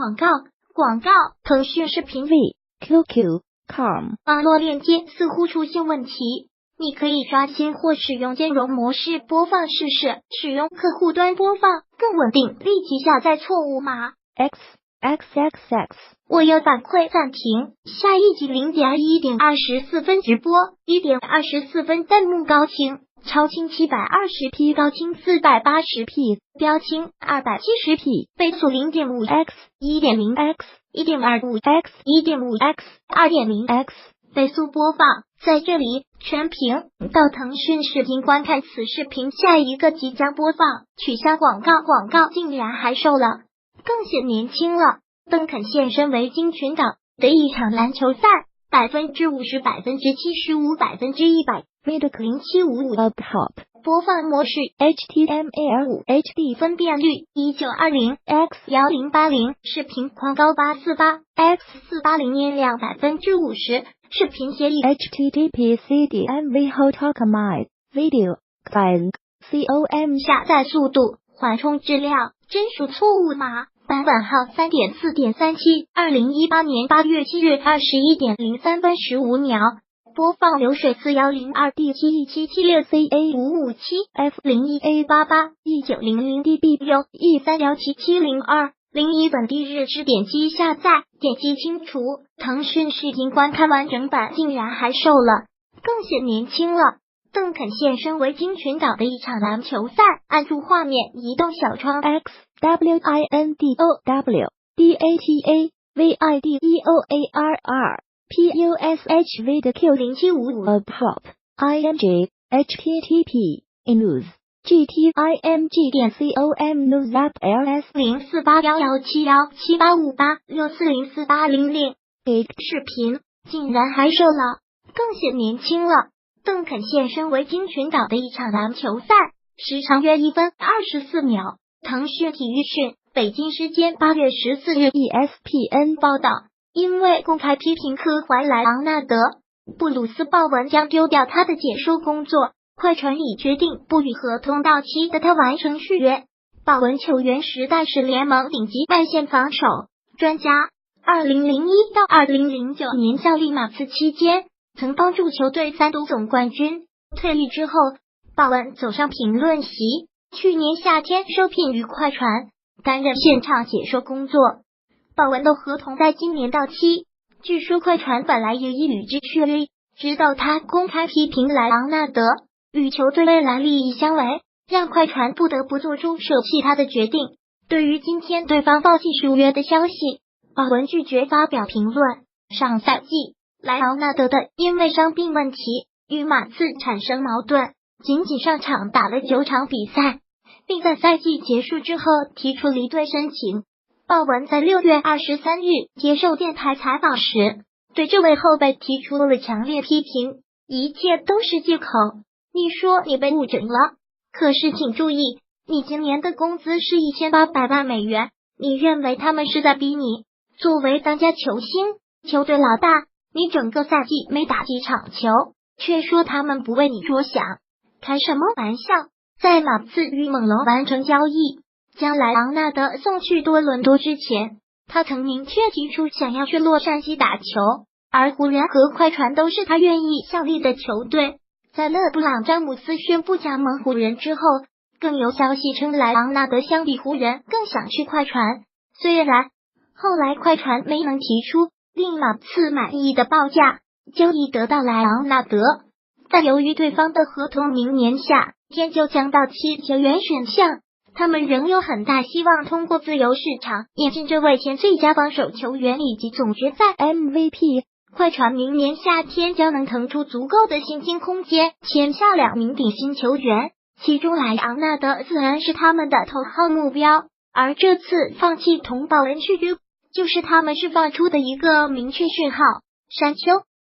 广告，腾讯视频 QQ.com 网络链接似乎出现问题，你可以刷新或使用兼容模式播放试试，使用客户端播放更稳定，立即下载错误码。XXXX 我要反馈暂停，下一集0:1:24直播，1:24弹幕高清，超清720p，高清480p，标清270p，倍速0.5x、1.0x、1.25x、1.5x、2.0x，倍速播放。在这里，全屏到腾讯视频观看此视频，下一个即将播放，取消广告竟然还售了，更显年轻了。邓肯现身为金群岛的一场篮球赛，50%、75%、100%。07555 Up Top 播放模式 HTML5 HD 分辨率1920 x1080 视频宽高848 x480 音量50%视频协议 HTTP CDMA Hotocomize Video Client COM 下载速度缓冲质量真属错误码版本号 3.4.37 2018年8月7日21:03分15秒播放流水4102 D71776CA557 F01A88 1900DB 由 E317702 01本地日志点击下载，点击清除。腾讯视频观看完整版竟然还售了，更显年轻了。邓肯现身维京群岛的一场篮球赛，按住画面移动小窗 XWINDOWDATAVIDEOARR PUSHV 的 Up IMG HTTP News GTIMG.com News App LS 04817178586404800视频竟然还售了，更显年轻了。邓肯现身维京群岛的一场篮球赛，时长约1分24秒。腾讯体育讯，北京时间8月14日 ESPN 报道，因为公开批评科怀莱昂纳德，布鲁斯鲍文将丢掉他的解说工作。快船已决定不与合同到期的他完成续约。鲍文球员时代是联盟顶级外线防守专家，2001到2009年效力马刺期间，曾帮助球队3夺总冠军。退役之后，鲍文走上评论席，去年夏天受聘于快船，担任现场解说工作。鲍文的合同在今年到期，据说快船本来有意与之续约，直到他公开批评莱昂纳德与球队未来利益相违，让快船不得不做出舍弃他的决定。对于今天对方放弃续约的消息，鲍文拒绝发表评论。上赛季，莱昂纳德的因为伤病问题与马刺产生矛盾，仅仅上场打了9场比赛，并在赛季结束之后提出离队申请。鲍文在6月23日接受电台采访时，对这位后辈提出了强烈批评，一切都是借口。你说你被误诊了，可是请注意，你今年的工资是1800万美元，你认为他们是在逼你？作为当家球星，球队老大，你整个赛季没打几场球，却说他们不为你着想，开什么玩笑？在马刺与猛龙完成交易，将莱昂纳德送去多伦多之前，他曾明确提出想要去洛杉矶打球，而湖人和快船都是他愿意效力的球队。在勒布朗詹姆斯宣布加盟湖人之后，更有消息称莱昂纳德相比湖人更想去快船。虽然后来快船没能提出令马刺满意的报价，交易得到莱昂纳德，但由于对方的合同明年夏天就将到期，球员选项他们仍有很大希望通过自由市场引进这位前最佳防守球员以及总决赛 MVP。快船明年夏天将能腾出足够的薪金空间，签下2名顶薪球员，其中莱昂纳德自然是他们的头号目标，而这次放弃同鲍文续约，就是他们释放出的一个明确讯号。山丘